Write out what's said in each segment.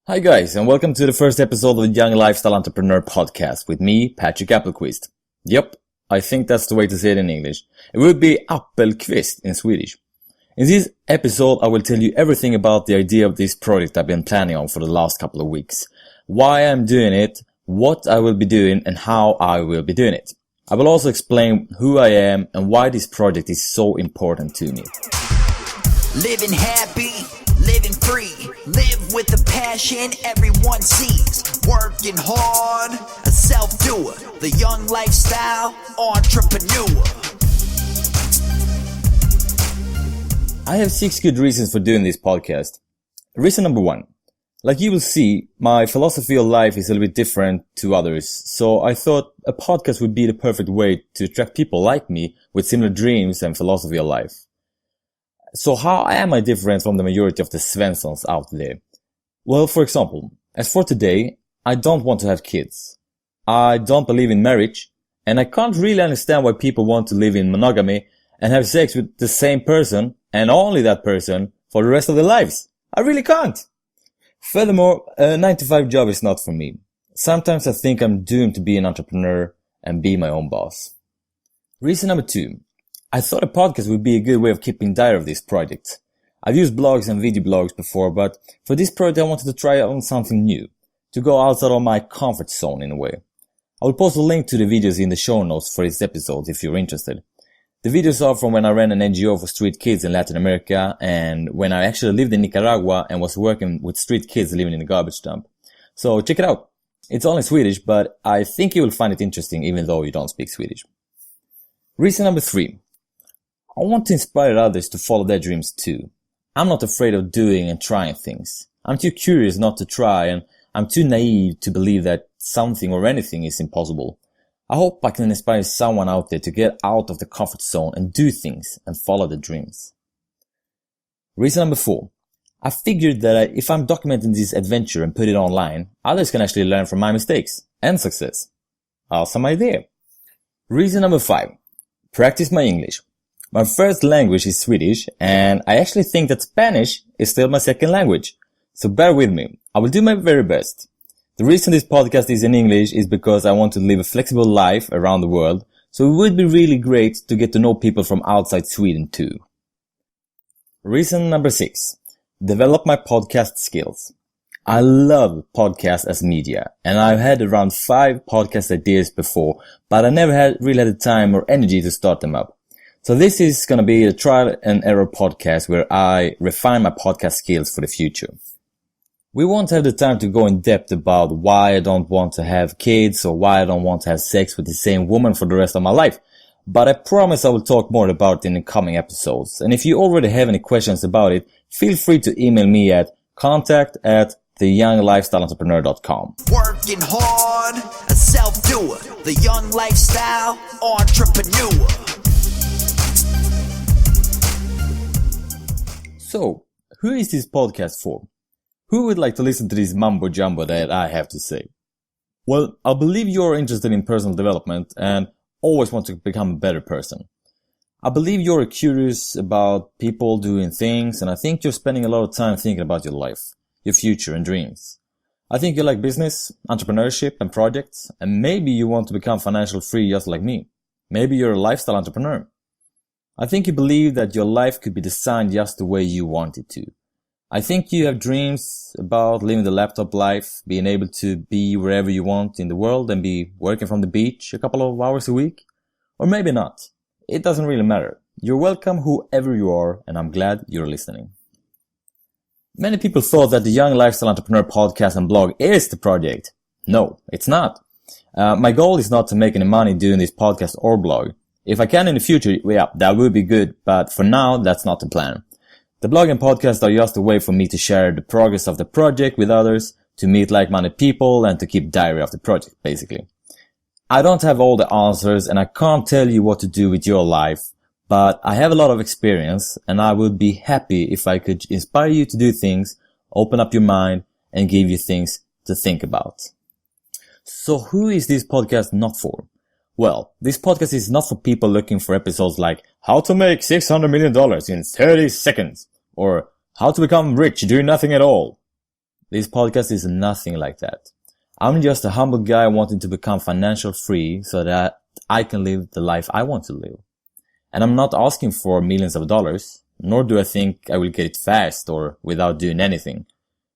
Hi guys, and welcome to the first episode of the Young Lifestyle Entrepreneur podcast with me, Patrick Appelqvist. Yep, I think that's the way to say it in English. It would be Appelqvist in Swedish. In this episode, I will tell you everything about the idea of this project I've been planning on for the last couple of weeks. Why I'm doing it, what I will be doing, and how I will be doing it. I will also explain who I am and why this project is so important to me. Living happy, living free, live with the passion everyone sees. Working hard, a self-doer, the young lifestyle entrepreneur. I have 6 good reasons for doing this podcast. Reason number 1. Like you will see, my philosophy of life is a little bit different to others, so I thought a podcast would be the perfect way to attract people like me with similar dreams and philosophy of life. So how am I different from the majority of the Svenssons out there? Well, for example, as for today, I don't want to have kids. I don't believe in marriage, and I can't really understand why people want to live in monogamy and have sex with the same person and only that person for the rest of their lives. I really can't. Furthermore, a 9-to-5 job is not for me. Sometimes I think I'm doomed to be an entrepreneur and be my own boss. Reason number 2. I thought a podcast would be a good way of keeping diary of this project. I've used blogs and video blogs before, but for this project I wanted to try on something new, to go outside of my comfort zone in a way. I will post a link to the videos in the show notes for this episode if you're interested. The videos are from when I ran an NGO for street kids in Latin America and when I actually lived in Nicaragua and was working with street kids living in a garbage dump. So check it out. It's only Swedish, but I think you will find it interesting even though you don't speak Swedish. Reason number 3. I want to inspire others to follow their dreams too. I'm not afraid of doing and trying things. I'm too curious not to try, and I'm too naive to believe that something or anything is impossible. I hope I can inspire someone out there to get out of the comfort zone and do things and follow their dreams. Reason number 4. I figured that if I'm documenting this adventure and put it online, others can actually learn from my mistakes and success. Awesome idea. Reason number 5. Practice my English. My first language is Swedish, and I actually think that Spanish is still my second language. So bear with me. I will do my very best. The reason this podcast is in English is because I want to live a flexible life around the world, so it would be really great to get to know people from outside Sweden too. Reason number 6. Develop my podcast skills. I love podcasts as media, and I've had around 5 podcast ideas before, but I never really had the time or energy to start them up. So this is gonna be a trial and error podcast where I refine my podcast skills for the future. We won't have the time to go in depth about why I don't want to have kids or why I don't want to have sex with the same woman for the rest of my life. But I promise I will talk more about it in the coming episodes. And if you already have any questions about it, feel free to email me at contact@theyounglifestyleentrepreneur.com. Working hard, a self-doer, the young lifestyle entrepreneur. So, who is this podcast for? Who would like to listen to this mumbo jumbo that I have to say? Well, I believe you're interested in personal development and always want to become a better person. I believe you're curious about people doing things, and I think you're spending a lot of time thinking about your life, your future and dreams. I think you like business, entrepreneurship and projects, and maybe you want to become financially free just like me. Maybe you're a lifestyle entrepreneur. I think you believe that your life could be designed just the way you want it to. I think you have dreams about living the laptop life, being able to be wherever you want in the world and be working from the beach a couple of hours a week. Or maybe not. It doesn't really matter. You're welcome whoever you are, and I'm glad you're listening. Many people thought that the Young Lifestyle Entrepreneur podcast and blog is the project. No, it's not. My goal is not to make any money doing this podcast or blog. If I can in the future, yeah, that would be good, but for now, that's not the plan. The blog and podcast are just a way for me to share the progress of the project with others, to meet like-minded people, and to keep diary of the project, basically. I don't have all the answers, and I can't tell you what to do with your life, but I have a lot of experience, and I would be happy if I could inspire you to do things, open up your mind, and give you things to think about. So who is this podcast not for? Well, this podcast is not for people looking for episodes like how to make $600 million in 30 seconds or how to become rich doing nothing at all. This podcast is nothing like that. I'm just a humble guy wanting to become financial free so that I can live the life I want to live. And I'm not asking for millions of dollars, nor do I think I will get it fast or without doing anything.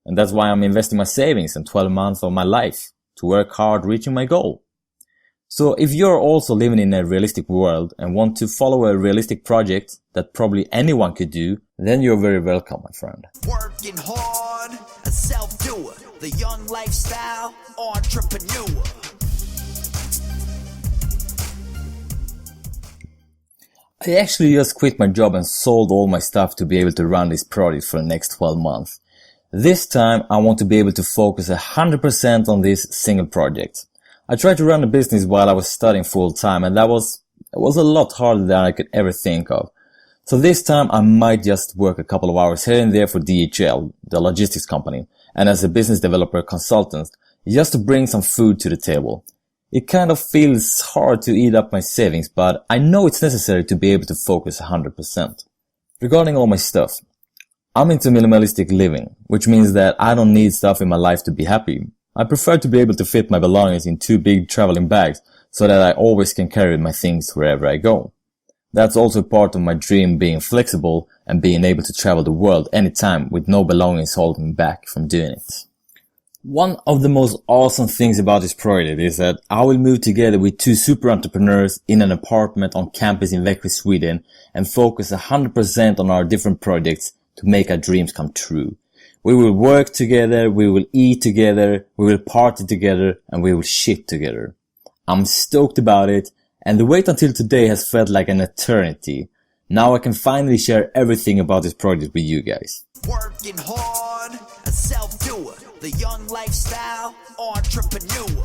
And that's why I'm investing my savings in 12 months of my life to work hard reaching my goal. So if you're also living in a realistic world and want to follow a realistic project that probably anyone could do, then you're very welcome, my friend. Working hard, a self-doer, the young lifestyle entrepreneur. I actually just quit my job and sold all my stuff to be able to run this project for the next 12 months. This time I want to be able to focus 100% on this single project. I tried to run a business while I was studying full time, and that was a lot harder than I could ever think of. So this time I might just work a couple of hours here and there for DHL, the logistics company, and as a business developer consultant, just to bring some food to the table. It kind of feels hard to eat up my savings, but I know it's necessary to be able to focus 100%. Regarding all my stuff, I'm into minimalistic living, which means that I don't need stuff in my life to be happy. I prefer to be able to fit my belongings in 2 big traveling bags so that I always can carry my things wherever I go. That's also part of my dream, being flexible and being able to travel the world anytime with no belongings holding me back from doing it. One of the most awesome things about this project is that I will move together with 2 super entrepreneurs in an apartment on campus in Växjö, Sweden, and focus 100% on our different projects to make our dreams come true. We will work together, we will eat together, we will party together, and we will shit together. I'm stoked about it, and the wait until today has felt like an eternity. Now I can finally share everything about this project with you guys. Working hard, a self-doer, the young lifestyle entrepreneur.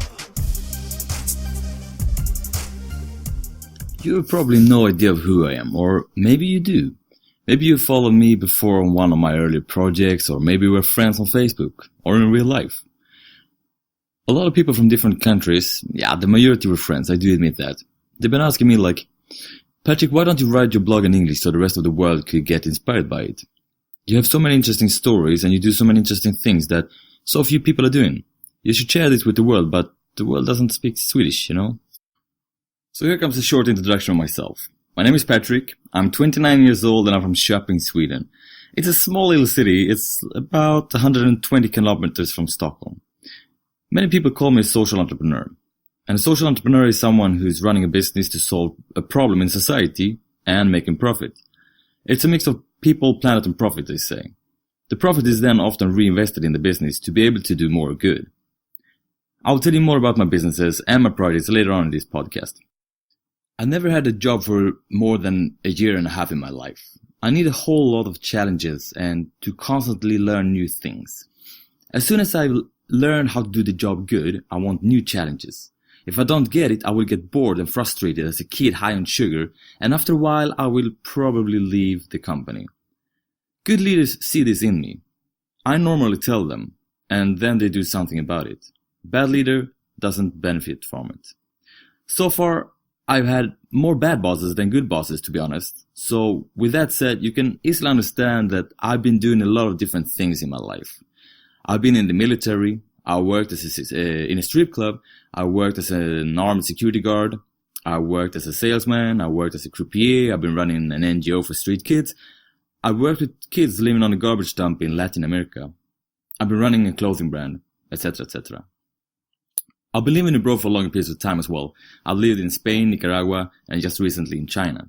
You have probably no idea of who I am, or maybe you do. Maybe you followed me before on one of my earlier projects, or maybe we're friends on Facebook, or in real life. A lot of people from different countries, the majority were friends, I do admit that. They've been asking me like, Patrick, why don't you write your blog in English so the rest of the world could get inspired by it? You have so many interesting stories and you do so many interesting things that so few people are doing. You should share this with the world, but the world doesn't speak Swedish, you know? So here comes a short introduction of myself. My name is Patrick, I'm 29 years old and I'm from Köping, Sweden. It's a small little city, it's about 120 kilometers from Stockholm. Many people call me a social entrepreneur. And a social entrepreneur is someone who's running a business to solve a problem in society and making profit. It's a mix of people, planet and profit, they say. The profit is then often reinvested in the business to be able to do more good. I'll tell you more about my businesses and my projects later on in this podcast. I never had a job for more than a year and a half in my life. I need a whole lot of challenges and to constantly learn new things. As soon as I learn how to do the job good, I want new challenges. If I don't get it, I will get bored and frustrated as a kid high on sugar, and after a while I will probably leave the company. Good leaders see this in me. I normally tell them, and then they do something about it. Bad leader doesn't benefit from it. So far, I've had more bad bosses than good bosses, to be honest. So with that said, you can easily understand that I've been doing a lot of different things in my life. I've been in the military, I worked in a strip club, I worked as an armed security guard, I worked as a salesman, I worked as a croupier, I've been running an NGO for street kids, I worked with kids living on a garbage dump in Latin America, I've been running a clothing brand, etc, etc. I've been living abroad for long periods of time as well. I've lived in Spain, Nicaragua, and just recently in China.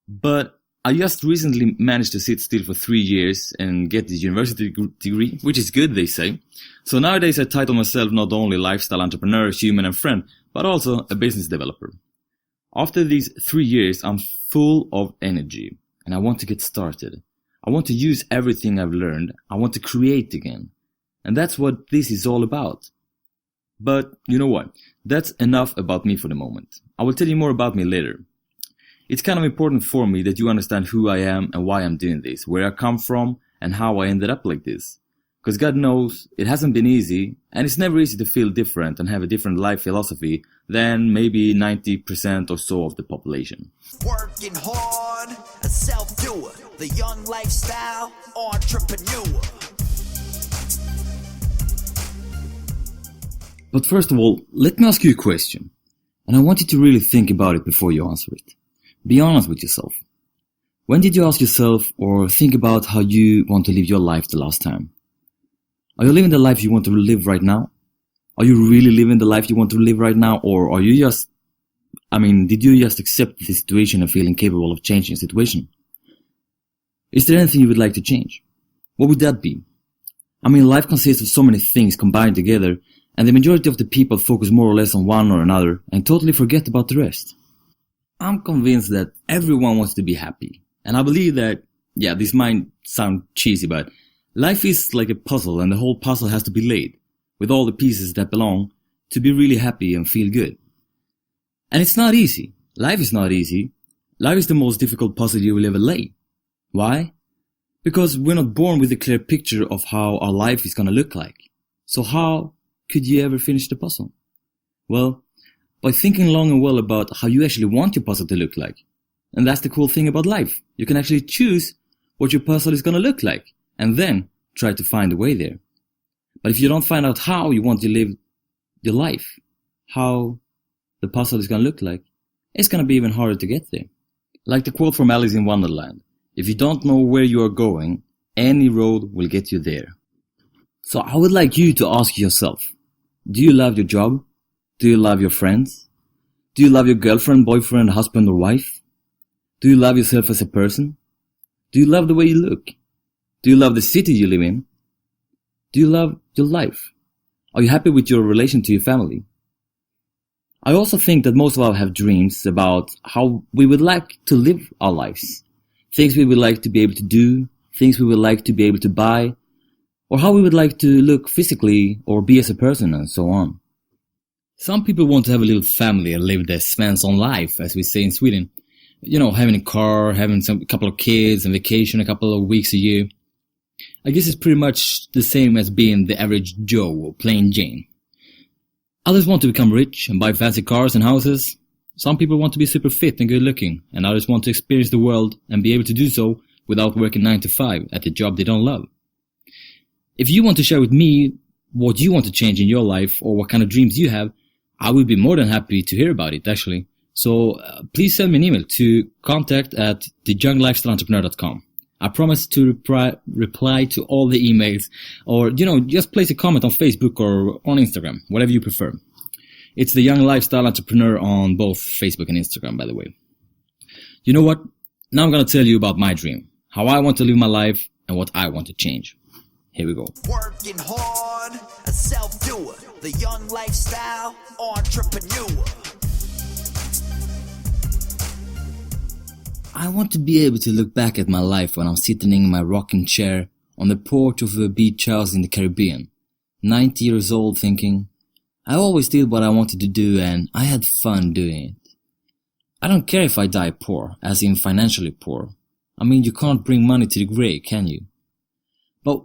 But I just recently managed to sit still for 3 years and get the university degree, which is good, they say. So nowadays I title myself not only lifestyle entrepreneur, human and friend, but also a business developer. After these 3 years, I'm full of energy and I want to get started. I want to use everything I've learned. I want to create again. And that's what this is all about. But you know what? That's enough about me for the moment. I will tell you more about me later. It's kind of important for me that you understand who I am and why I'm doing this, where I come from and how I ended up like this. Because God knows it hasn't been easy, and it's never easy to feel different and have a different life philosophy than maybe 90% or so of the population. Working hard, a self-doer, the young lifestyle entrepreneur. But first of all, let me ask you a question. And I want you to really think about it before you answer it. Be honest with yourself. When did you ask yourself or think about how you want to live your life the last time? Are you living the life you want to live right now? Are you really living the life you want to live right now? Or are you did you just accept the situation and feel incapable of changing the situation? Is there anything you would like to change? What would that be? Life consists of so many things combined together, and the majority of the people focus more or less on one or another and totally forget about the rest. I'm convinced that everyone wants to be happy. And I believe that, this might sound cheesy, but life is like a puzzle, and the whole puzzle has to be laid, with all the pieces that belong, to be really happy and feel good. And it's not easy. Life is not easy. Life is the most difficult puzzle you will ever lay. Why? Because we're not born with a clear picture of how our life is gonna look like. So how could you ever finish the puzzle? Well, by thinking long and well about how you actually want your puzzle to look like. And that's the cool thing about life. You can actually choose what your puzzle is gonna look like, and then try to find a way there. But if you don't find out how you want to live your life, how the puzzle is gonna look like, it's gonna be even harder to get there. Like the quote from Alice in Wonderland, if you don't know where you are going, any road will get you there. So I would like you to ask yourself, do you love your job? Do you love your friends? Do you love your girlfriend, boyfriend, husband or wife? Do you love yourself as a person? Do you love the way you look? Do you love the city you live in? Do you love your life? Are you happy with your relation to your family? I also think that most of us have dreams about how we would like to live our lives. Things we would like to be able to do, things we would like to be able to buy, or how we would like to look physically or be as a person and so on. Some people want to have a little family and live their Svensson life, as we say in Sweden. Having a car, having a couple of kids and vacation a couple of weeks a year. I guess it's pretty much the same as being the average Joe or plain Jane. Others want to become rich and buy fancy cars and houses. Some people want to be super fit and good looking, and others want to experience the world and be able to do so without working 9 to 5 at a job they don't love. If you want to share with me what you want to change in your life or what kind of dreams you have, I would be more than happy to hear about it, actually. So please send me an email to contact@theyounglifestyleentrepreneur.com. I promise to reply to all the emails, or, just place a comment on Facebook or on Instagram, whatever you prefer. It's The Young Lifestyle Entrepreneur on both Facebook and Instagram, by the way. You know what? Now I'm going to tell you about my dream, how I want to live my life, and what I want to change. Here we go. Working hard, a self-doer, the young lifestyle entrepreneur. I want to be able to look back at my life when I'm sitting in my rocking chair on the porch of a beach house in the Caribbean, 90 years old, thinking, I always did what I wanted to do and I had fun doing it. I don't care if I die poor, as in financially poor. You can't bring money to the grave, can you? But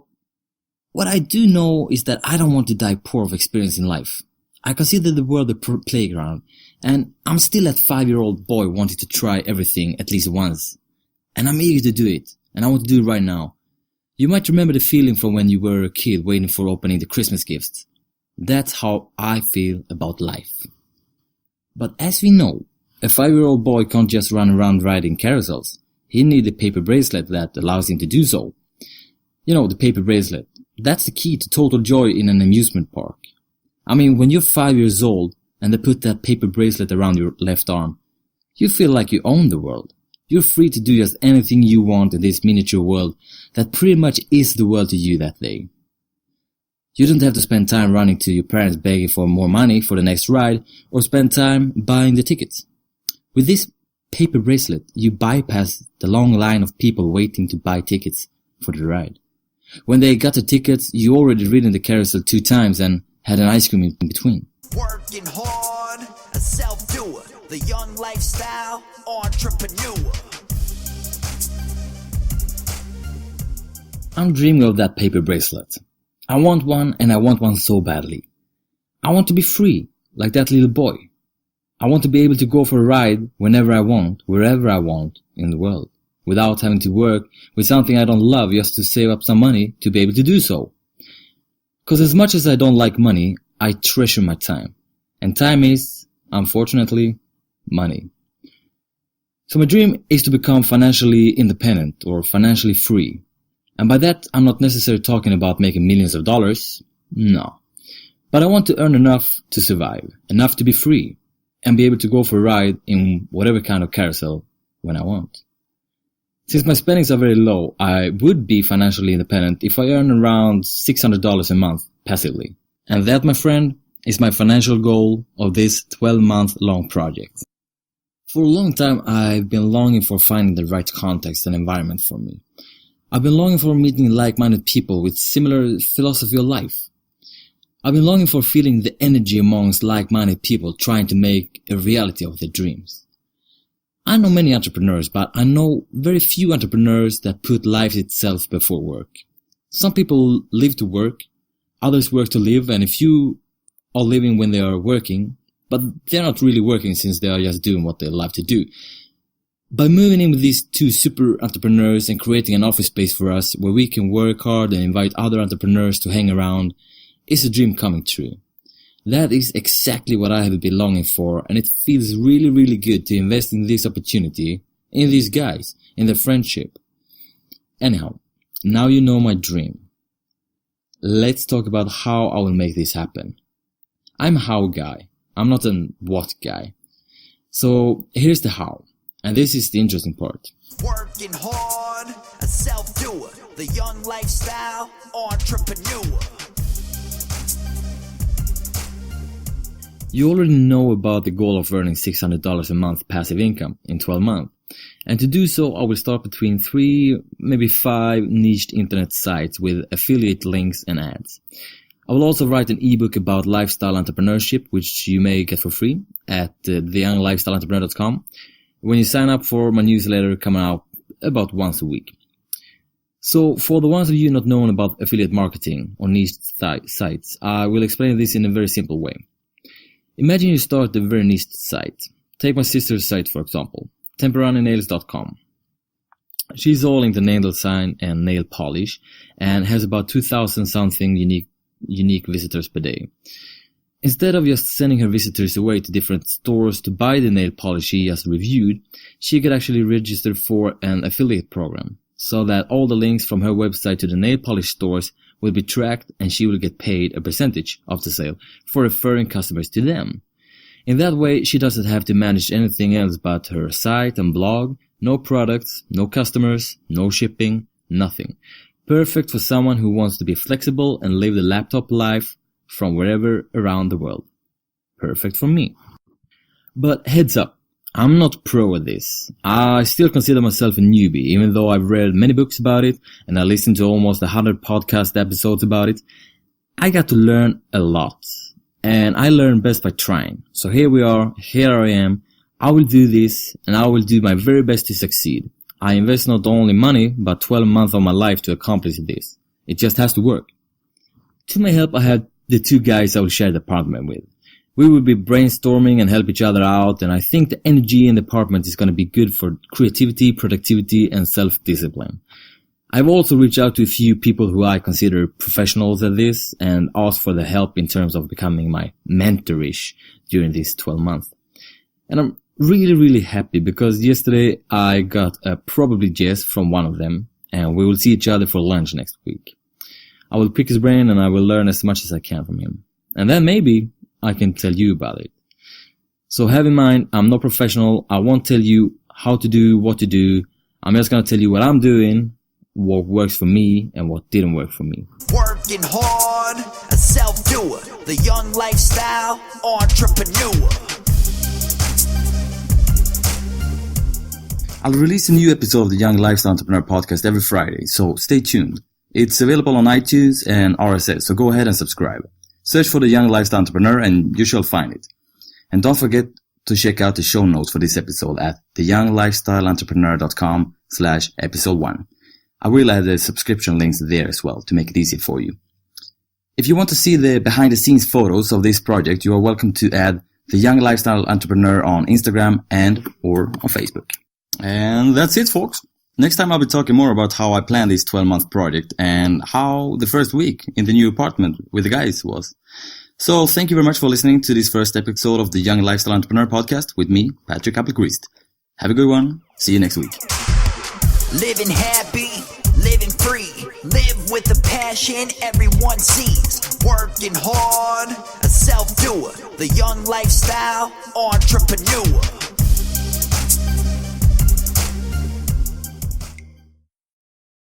what I do know is that I don't want to die poor of experience in life. I consider the world a playground, and I'm still that 5-year-old boy wanting to try everything at least once. And I'm eager to do it, and I want to do it right now. You might remember the feeling from when you were a kid waiting for opening the Christmas gifts. That's how I feel about life. But as we know, a 5-year-old boy can't just run around riding carousels. He needs a paper bracelet that allows him to do so. The paper bracelet. That's the key to total joy in an amusement park. When you're 5 years old and they put that paper bracelet around your left arm, you feel like you own the world. You're free to do just anything you want in this miniature world that pretty much is the world to you that day. You don't have to spend time running to your parents begging for more money for the next ride or spend time buying the tickets. With this paper bracelet, you bypass the long line of people waiting to buy tickets for the ride. When they got the tickets, you already ridden the carousel 2 times and had an ice cream in between. Working hard, a self-doer, the young lifestyle entrepreneur. I'm dreaming of that paper bracelet. I want one, and I want one so badly. I want to be free, like that little boy. I want to be able to go for a ride whenever I want, wherever I want in the world, without having to work with something I don't love just to save up some money to be able to do so. Because as much as I don't like money, I treasure my time. And time is, unfortunately, money. So my dream is to become financially independent or financially free. And by that, I'm not necessarily talking about making millions of dollars. No. But I want to earn enough to survive, enough to be free, and be able to go for a ride in whatever kind of carousel when I want. Since my spendings are very low, I would be financially independent if I earn around $600 a month passively. And that, my friend, is my financial goal of this 12-month long project. For a long time, I've been longing for finding the right context and environment for me. I've been longing for meeting like-minded people with similar philosophy of life. I've been longing for feeling the energy amongst like-minded people trying to make a reality of their dreams. I know many entrepreneurs, but I know very few entrepreneurs that put life itself before work. Some people live to work, others work to live, and a few are living when they are working, but they're not really working since they are just doing what they love to do. By moving in with these two super entrepreneurs and creating an office space for us where we can work hard and invite other entrepreneurs to hang around, is a dream coming true. That is exactly what I have been longing for, and it feels really, really good to invest in this opportunity, in these guys, in their friendship. Anyhow, now you know my dream. Let's talk about how I will make this happen. I'm a how guy. I'm not a what guy. So here's the how. And this is the interesting part. Working hard, a self-doer, the young lifestyle entrepreneur. You already know about the goal of earning $600 a month passive income in 12 months. And to do so, I will start between 3, maybe 5 niched internet sites with affiliate links and ads. I will also write an ebook about lifestyle entrepreneurship, which you may get for free at theyounglifestyleentrepreneur.com when you sign up for my newsletter coming out about once a week. So for the ones of you not knowing about affiliate marketing or niche sites, I will explain this in a very simple way. Imagine you start a very niche site. Take my sister's site, for example, temporarinails.com. She's all into nail design and nail polish and has about 2,000 something unique visitors per day. Instead of just sending her visitors away to different stores to buy the nail polish she just reviewed, she could actually register for an affiliate program so that all the links from her website to the nail polish stores will be tracked and she will get paid a percentage of the sale for referring customers to them. In that way, she doesn't have to manage anything else but her site and blog, no products, no customers, no shipping, nothing. Perfect for someone who wants to be flexible and live the laptop life from wherever around the world. Perfect for me. But heads up, I'm not pro at this. I still consider myself a newbie, even though I've read many books about it and I listened to almost 100 podcast episodes about it. I got to learn a lot. And I learn best by trying. So here we are, here I am. I will do this and I will do my very best to succeed. I invest not only money, but 12 months of my life to accomplish this. It just has to work. To my help, I have the 2 guys I will share the apartment with. We will be brainstorming and help each other out, and I think the energy in the apartment is going to be good for creativity, productivity, and self-discipline. I've also reached out to a few people who I consider professionals at this and asked for the help in terms of becoming my mentor-ish during these 12 months. And I'm really happy because yesterday I got a probably yes from one of them, and we will see each other for lunch next week. I will pick his brain and I will learn as much as I can from him. And then maybe I can tell you about it. So have in mind, I'm not professional. I won't tell you how to do, what to do. I'm just going to tell you what I'm doing, what works for me, and what didn't work for me. Working hard, a self-doer, the young lifestyle entrepreneur. I'll release a new episode of the Young Lifestyle Entrepreneur podcast every Friday, so stay tuned. It's available on iTunes and RSS, so go ahead and subscribe. Search for the Young Lifestyle Entrepreneur and you shall find it. And don't forget to check out the show notes for this episode at theyounglifestyleentrepreneur.com/episode 1. I will add the subscription links there as well to make it easy for you. If you want to see the behind the scenes photos of this project, you are welcome to add the Young Lifestyle Entrepreneur on Instagram and or on Facebook. And that's it, folks. Next time I'll be talking more about how I planned this 12-month project and how the first week in the new apartment with the guys was. So thank you very much for listening to this first episode of the Young Lifestyle Entrepreneur Podcast with me, Patrick Appelqvist. Have a good one. See you next week. Living happy, living free, live with the passion everyone sees. Working hard, a self-doer, the young lifestyle entrepreneur.